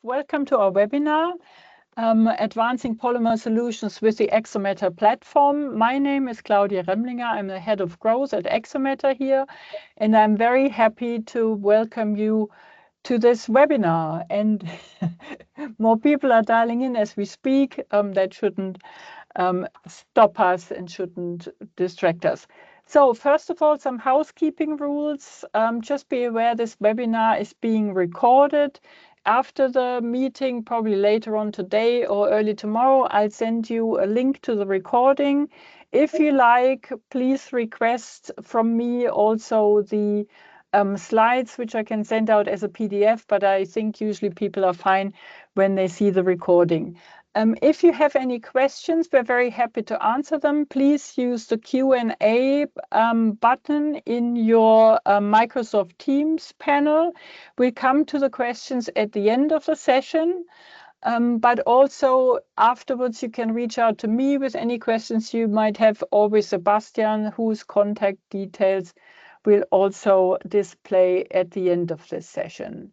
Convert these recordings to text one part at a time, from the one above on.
Welcome to our webinar, Advancing Polymer Solutions with the ExoMatter platform. My name is Claudia Remlinger. I'm the head of growth at ExoMatter here, and I'm very happy to welcome you to this webinar. And more people are dialing in as we speak. That shouldn't stop us and shouldn't distract us. So first of all, some housekeeping rules. Just be aware this webinar is being recorded. After the meeting, probably later on today or early tomorrow, I'll send you a link to the recording. If you like, please request from me also the slides, which I can send out as a PDF, but I think usually people are fine when they see the recording. If you have any questions, we're very happy to answer them. Please use the Q&A button in your Microsoft Teams panel. We'll come to the questions at the end of the session, but also afterwards you can reach out to me with any questions you might have, or with Sebastián, whose contact details will also display at the end of this session.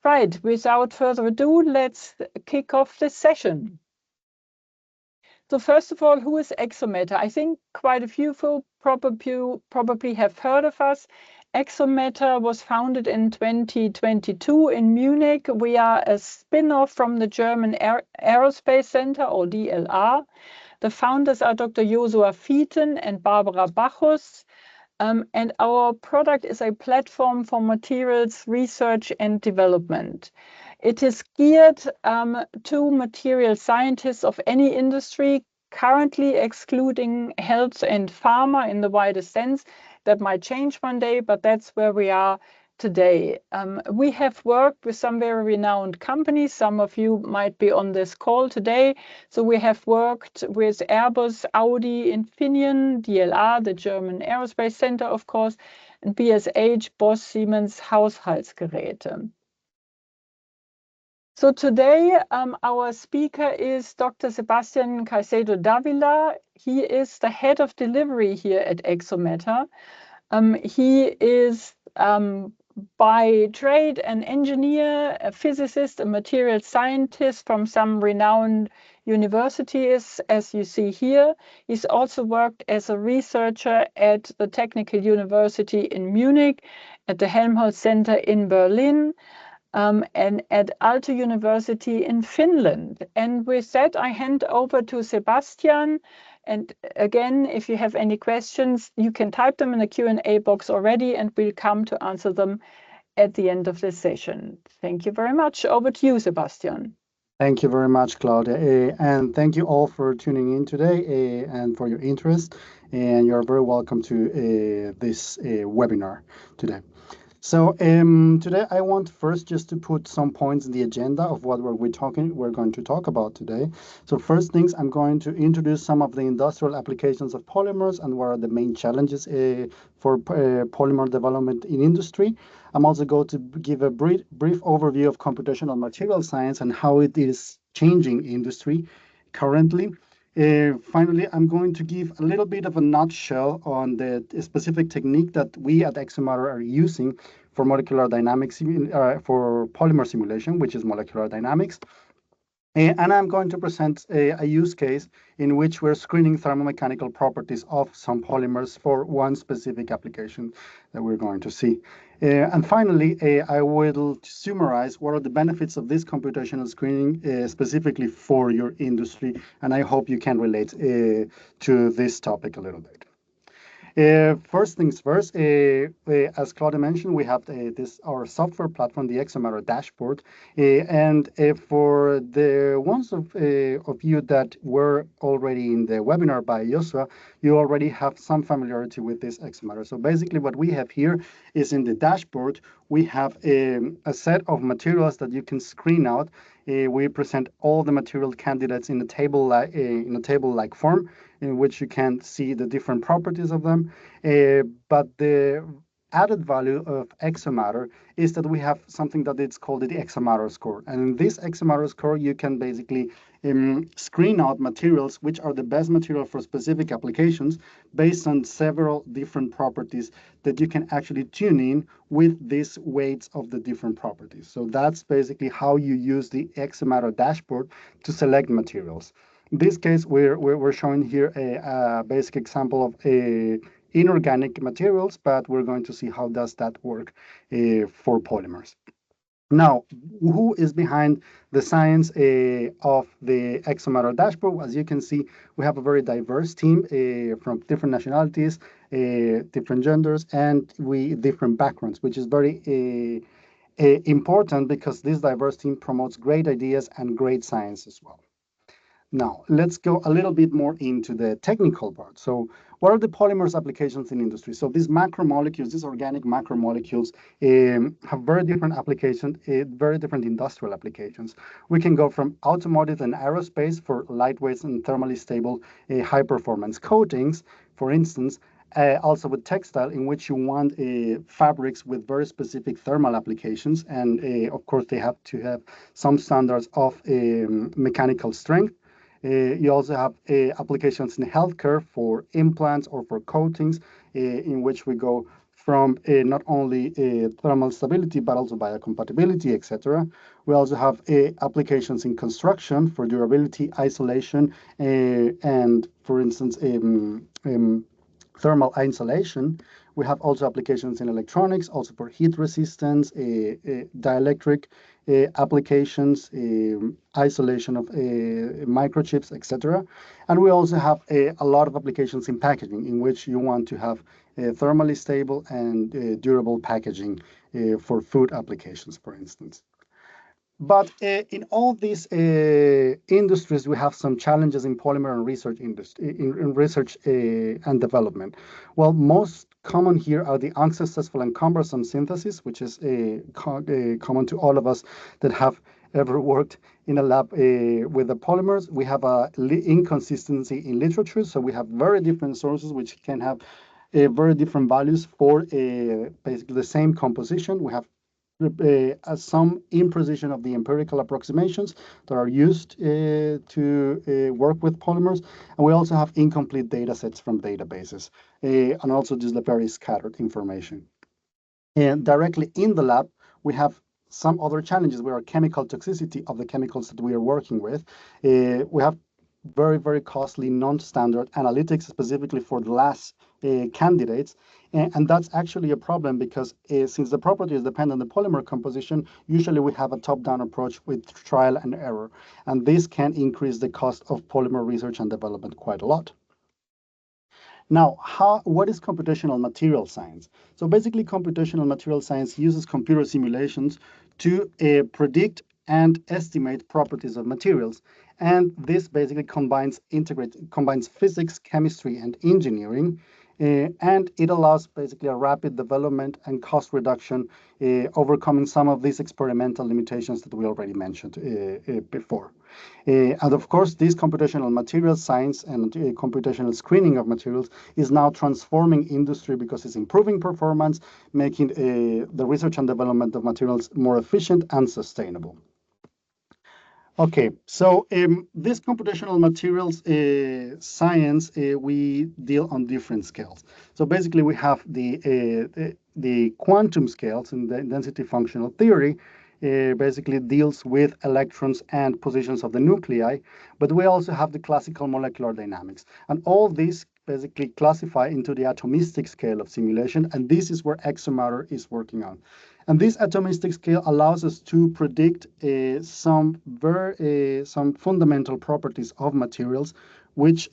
Right, without further ado, let's kick off this session. So first of all, who is ExoMatter? I think quite a few people probably have heard of us. ExoMatter was founded in 2022 in Munich. We are a spin-off from the German Aerospace Center, or DLR. The founders are Dr. Josua Fieten and Barbara Bachus. And our product is a platform for materials research and development. It is geared to material scientists of any industry, currently excluding health and pharma in the widest sense. That might change one day, but that's where we are today. We have worked with some very renowned companies. Some of you might be on this call today. So we have worked with Airbus, Audi, Infineon, DLR, the German Aerospace Center, of course, and BSH, Bosch, Siemens, Haushaltsgeräte. So today, our speaker is Dr. Sebastián Caicedo-Dávila. He is the head of delivery here at ExoMatter. He is by trade an engineer, a physicist, a material scientist from some renowned universities, as you see here. He's also worked as a researcher at the Technical University in Munich, at the Helmholtz Center in Berlin, and at Aalto University in Finland. And with that, I hand over to Sebastián. And again, if you have any questions, you can type them in the Q&A box already, and we'll come to answer them at the end of this session. Thank you very much. Over to you, Sebastián. Thank you very much, Claudia. And thank you all for tuning in today and for your interest. And you're very welcome to this webinar today. So today I want first just to put some points in the agenda of what we're going to talk about today. So first things, I'm going to introduce some of the industrial applications of polymers and what are the main challenges for polymer development in industry. I'm also going to give a brief overview of computational material science and how it is changing industry currently. Finally, I'm going to give a little bit of a nutshell on the specific technique that we at ExoMatter are using for molecular dynamics, for polymer simulation, which is molecular dynamics. And I'm going to present a use case in which we're screening thermomechanical properties of some polymers for one specific application that we're going to see. And finally, I will summarize what are the benefits of this computational screening specifically for your industry. And I hope you can relate to this topic a little bit. First things first, as Claudia mentioned, we have our software platform, the ExoMatter dashboard. And for the ones of you that were already in the webinar by Josua, you already have some familiarity with this ExoMatter. So basically what we have here is in the dashboard, we have a set of materials that you can screen out. We present all the material candidates in a table-like form, in which you can see the different properties of them. But the added value of ExoMatter is that we have something that it's called the ExoMatter score. And in this ExoMatter score, you can basically screen out materials which are the best material for specific applications based on several different properties that you can actually tune in with these weights of the different properties. So that's basically how you use the ExoMatter dashboard to select materials. In this case, we're showing here a basic example of a inorganic materials, but we're going to see how does that work for polymers. Now, who is behind the science of the ExoMatter dashboard? As you can see, we have a very diverse team from different nationalities, different genders, and different backgrounds, which is very important because this diverse team promotes great ideas and great science as well. Now, let's go a little bit more into the technical part. So what are the polymers applications in industry? So these macromolecules, these organic macromolecules have very different applications, very different industrial applications. We can go from automotive and aerospace for lightweight and thermally stable high-performance coatings, for instance, also with textile, in which you want fabrics with very specific thermal applications. And of course, they have to have some standards of mechanical strength. You also have applications in healthcare for implants or for coatings, in which we go from not only thermal stability, but also biocompatibility, etc. We also have applications in construction for durability, isolation, and for instance, thermal insulation. We have also applications in electronics, also for heat resistance, dielectric applications, isolation of microchips, etc. And we also have a lot of applications in packaging, in which you want to have thermally stable and durable packaging for food applications, for instance. But in all these industries, we have some challenges in polymer and research industry, in research and development. Well, most common here are the unsuccessful and cumbersome synthesis, which is common to all of us that have ever worked in a lab with the polymers. We have a inconsistency in literature, so we have very different sources which can have very different values for basically the same composition. We have some imprecision of the empirical approximations that are used to work with polymers. And we also have incomplete data sets from databases, and also just very scattered information. And directly in the lab, we have some other challenges where chemical toxicity of the chemicals that we are working with. We have very, very costly non-standard analytics, specifically for the last candidates. And that's actually a problem because since the properties depend on the polymer composition, usually we have a top-down approach with trial and error. And this can increase the cost of polymer research and development quite a lot. Now, what is computational material science? So basically, computational material science uses computer simulations to predict and estimate properties of materials. And this basically combines physics, chemistry, and engineering. And it allows basically a rapid development and cost reduction, overcoming some of these experimental limitations that we already mentioned before. And of course, this computational material science and computational screening of materials is now transforming industry because it's improving performance, making the research and development of materials more efficient and sustainable. Okay, so this computational materials science, we deal on different scales. So basically, we have the quantum scales in the density functional theory, basically deals with electrons and positions of the nuclei, but we also have the classical molecular dynamics. And all these basically classify into the atomistic scale of simulation, and this is where ExoMatter is working on. And this atomistic scale allows us to predict some fundamental properties of materials, which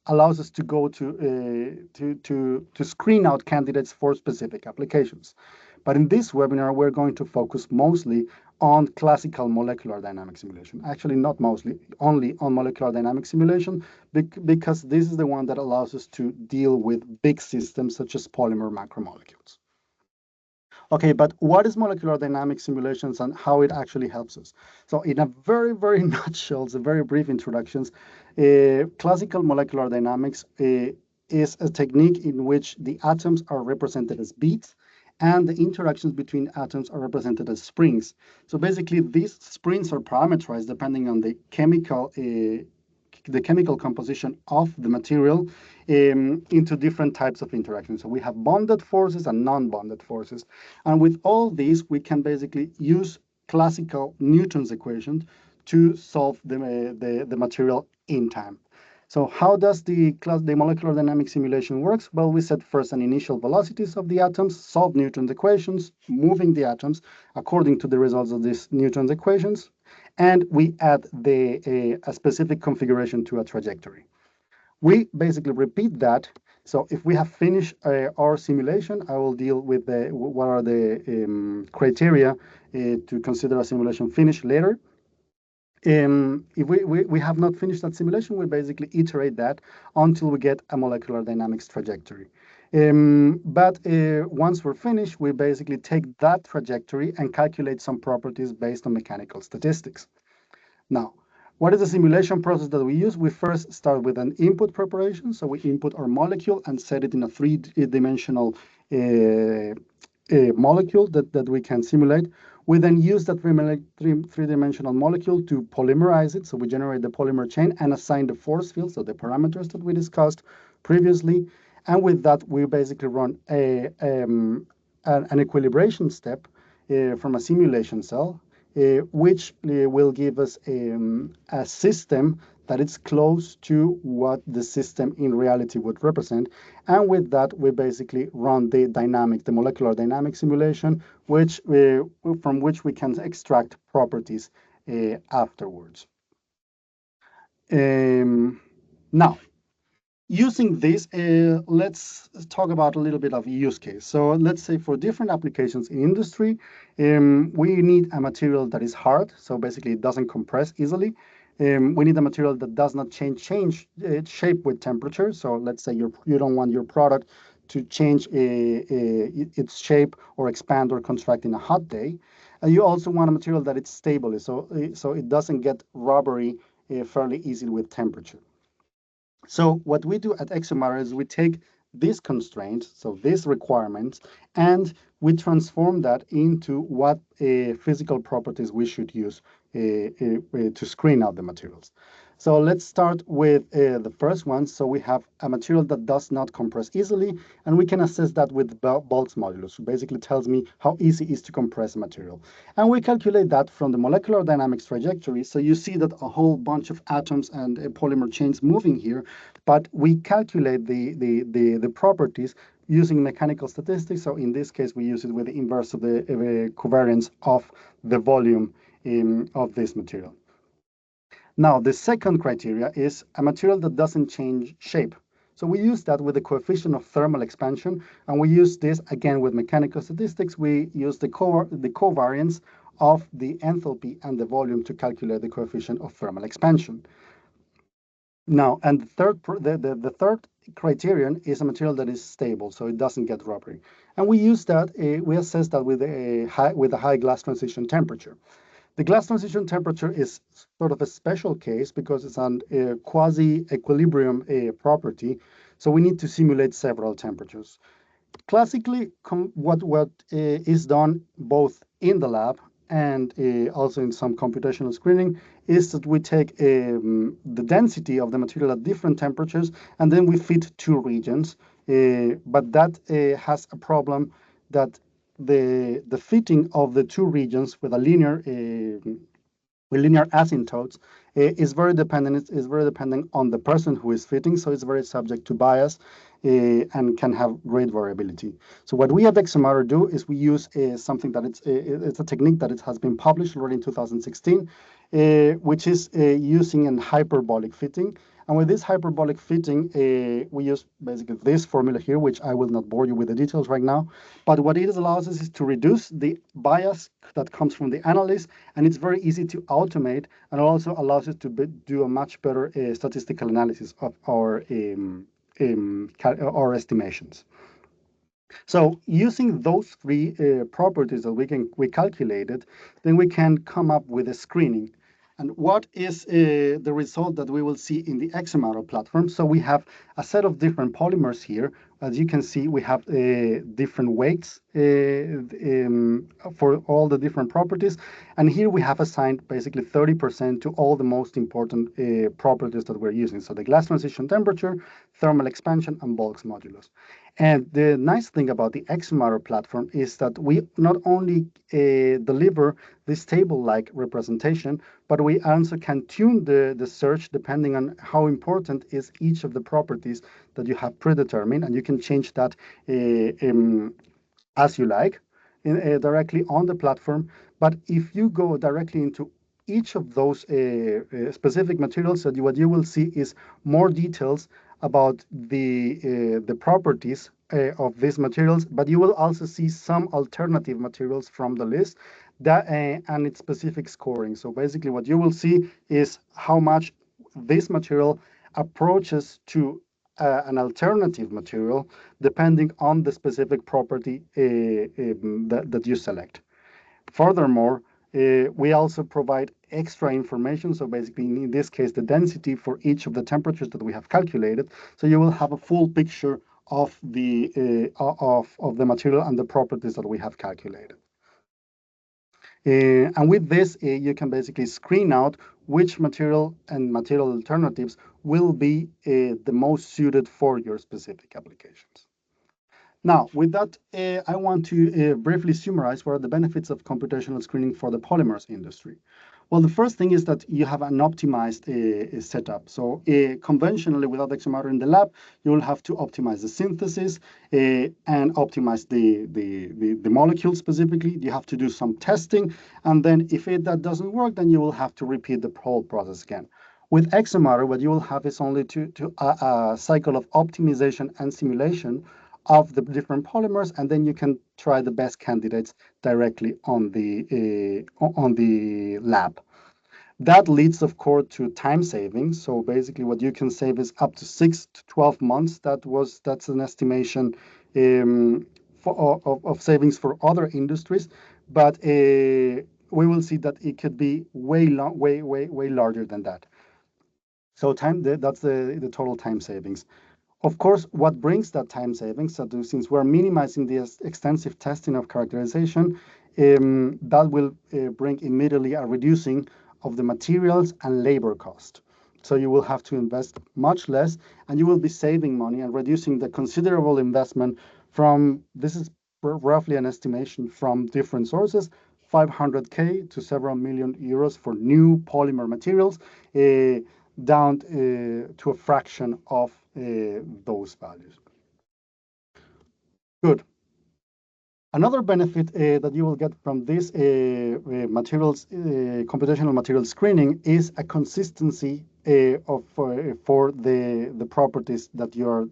allows us to go to screen out candidates for specific applications. But in this webinar, we're going to focus mostly on classical molecular dynamic simulation. Actually, not mostly, only on molecular dynamic simulation, because this is the one that allows us to deal with big systems such as polymer macromolecules. Okay, but what is molecular dynamic simulations and how it actually helps us? So in a very, very nutshell, a very brief introductions, classical molecular dynamics is a technique in which the atoms are represented as beads and the interactions between atoms are represented as springs. So basically, these springs are parameterized depending on the chemical composition of the material into different types of interactions. So we have bonded forces and non-bonded forces. And with all these, we can basically use classical Newton's equation to solve the material in time. So how does the molecular dynamics simulation works? Well, we set first an initial velocities of the atoms, solve Newton's equations, moving the atoms according to the results of these Newton's equations, and we add a specific configuration to a trajectory. We basically repeat that. So if we have finished our simulation, I will deal with what are the criteria to consider a simulation finished later. If we have not finished that simulation, we basically iterate that until we get a molecular dynamics trajectory. But once we're finished, we basically take that trajectory and calculate some properties based on mechanical statistics. Now, what is the simulation process that we use? We first start with an input preparation. So we input our molecule and set it in a three-dimensional molecule that we can simulate. We then use that three-dimensional molecule to polymerize it. So we generate the polymer chain and assign the force field, so the parameters that we discussed previously. And with that, we basically run an equilibration step from a simulation cell, which will give us a system that is close to what the system in reality would represent. And with that, we basically run the molecular dynamic simulation, from which we can extract properties afterwards. Now, using this, let's talk about a little bit of use case. So let's say for different applications in industry, we need a material that is hard, so basically it doesn't compress easily. We need a material that does not change its shape with temperature. So let's say you don't want your product to change its shape or expand or contract in a hot day. You also want a material that it's stable, so it doesn't get rubbery fairly easily with temperature. So what we do at ExoMatter is we take these constraints, so these requirements, and we transform that into what physical properties we should use to screen out the materials. So let's start with the first one. So we have a material that does not compress easily, and we can assess that with Boltz's modulus, who basically tells me how easy it is to compress a material. And we calculate that from the molecular dynamics trajectory. So you see that a whole bunch of atoms and polymer chains moving here, but we calculate the properties using mechanical statistics. So in this case, we use it with the inverse of the covariance of the volume of this material. Now, the second criteria is a material that doesn't change shape. So we use that with the coefficient of thermal expansion, and we use this again with mechanical statistics. We use the covariance of the enthalpy and the volume to calculate the coefficient of thermal expansion. Now, and the third criterion is a material that is stable, so it doesn't get rubbery. And we use that, we assess that with a high glass transition temperature. The glass transition temperature is sort of a special case because it's a quasi-equilibrium property, so we need to simulate several temperatures. Classically, what is done both in the lab and also in some computational screening is that we take the density of the material at different temperatures, and then we fit two regions. But that has a problem that the fitting of the two regions with linear asymptotes is very dependent. It's very dependent on the person who is fitting, so it's very subject to bias and can have great variability. So what we at ExoMatter do is we use something that it's a technique that it has been published already in 2016, which is using an hyperbolic fitting. And with this hyperbolic fitting, we use basically this formula here, which I will not bore you with the details right now. But what it allows us is to reduce the bias that comes from the analysis, and it's very easy to automate, and also allows us to do a much better statistical analysis of our estimations. So using those three properties that we calculated, then we can come up with a screening. And what is the result that we will see in the ExoMatter platform? So we have a set of different polymers here. As you can see, we have different weights for all the different properties. And here we have assigned basically 30% to all the most important properties that we're using. So the glass transition temperature, thermal expansion, and bulk modulus. And the nice thing about the ExoMatter platform is that we not only deliver this table-like representation, but we also can tune the search depending on how important is each of the properties that you have predetermined, and you can change that as you like directly on the platform. But if you go directly into each of those specific materials, what you will see is more details about the properties of these materials, but you will also see some alternative materials from the list that and its specific scoring. So basically what you will see is how much this material approaches to an alternative material depending on the specific property that you select. Furthermore, we also provide extra information. So basically, in this case, the density for each of the temperatures that we have calculated. So you will have a full picture of the material and the properties that we have calculated. And with this, you can basically screen out which material and material alternatives will be the most suited for your specific applications. Now, with that, I want to briefly summarize what are the benefits of computational screening for the polymers industry. Well, the first thing is that you have an optimized setup. So conventionally, without ExoMatter in the lab, you will have to optimize the synthesis and optimize the molecule specifically. You have to do some testing. And then if that doesn't work, then you will have to repeat the whole process again. With ExoMatter, what you will have is only a cycle of optimization and simulation of the different polymers, and then you can try the best candidates directly on the lab. That leads, of course, to time savings. So basically, what you can save is up to 6 to 12 months. That's an estimation of savings for other industries, but we will see that it could be way larger than that. So that's the total time savings. Of course, what brings that time savings, so since we're minimizing the extensive testing of characterization, that will bring immediately a reducing of the materials and labor cost. So you will have to invest much less, and you will be saving money and reducing the considerable investment from, this is roughly an estimation from different sources, 500K to several million euros for new polymer materials, down to a fraction of those values. Good. Another benefit that you will get from this computational material screening is a consistency for the properties that you're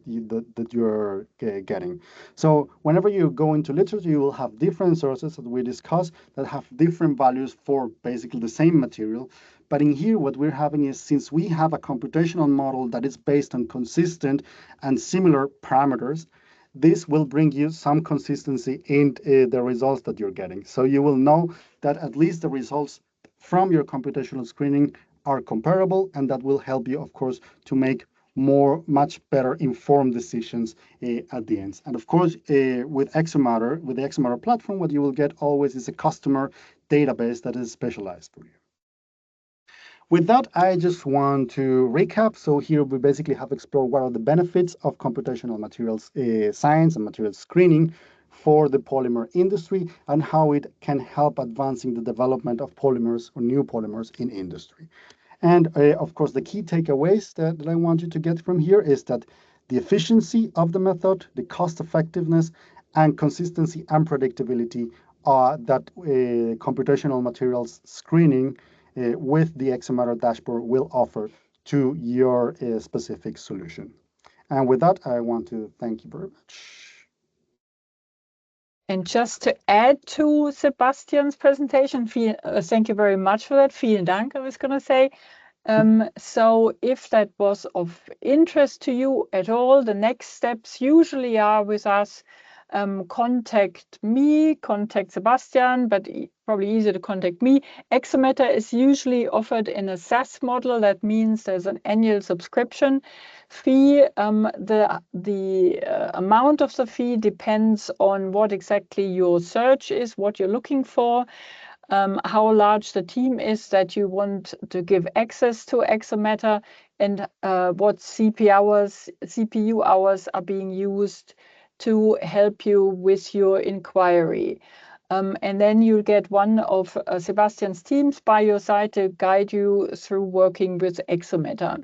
getting. So whenever you go into literature, you will have different sources that we discuss that have different values for basically the same material. But in here, what we're having is, since we have a computational model that is based on consistent and similar parameters, this will bring you some consistency in the results that you're getting. So you will know that at least the results from your computational screening are comparable, and that will help you, of course, to make much better informed decisions at the end. And of course, with the ExoMatter platform, what you will get always is a customer database that is specialized for you. With that, I just want to recap. So here we basically have explored what are the benefits of computational materials science and materials screening for the polymer industry, and how it can help advancing the development of polymers or new polymers in industry. And of course, the key takeaways that I want you to get from here is that the efficiency of the method, the cost effectiveness, and consistency and predictability that computational materials screening with the ExoMatter dashboard will offer to your specific solution. And with that, I want to thank you very much. And just to add to Sebastian's presentation, thank you very much for that. Vielen Dank, I was going to say. So if that was of interest to you at all, the next steps usually are with us. Contact me, contact Sebastian, but probably easier to contact me. ExoMatter is usually offered in a SaaS model. That means there's an annual subscription fee. The amount of the fee depends on what exactly your search is, what you're looking for, how large the team is that you want to give access to ExoMatter, and what CPU hours are being used to help you with your inquiry. And then you'll get one of Sebastian's teams by your side to guide you through working with ExoMatter.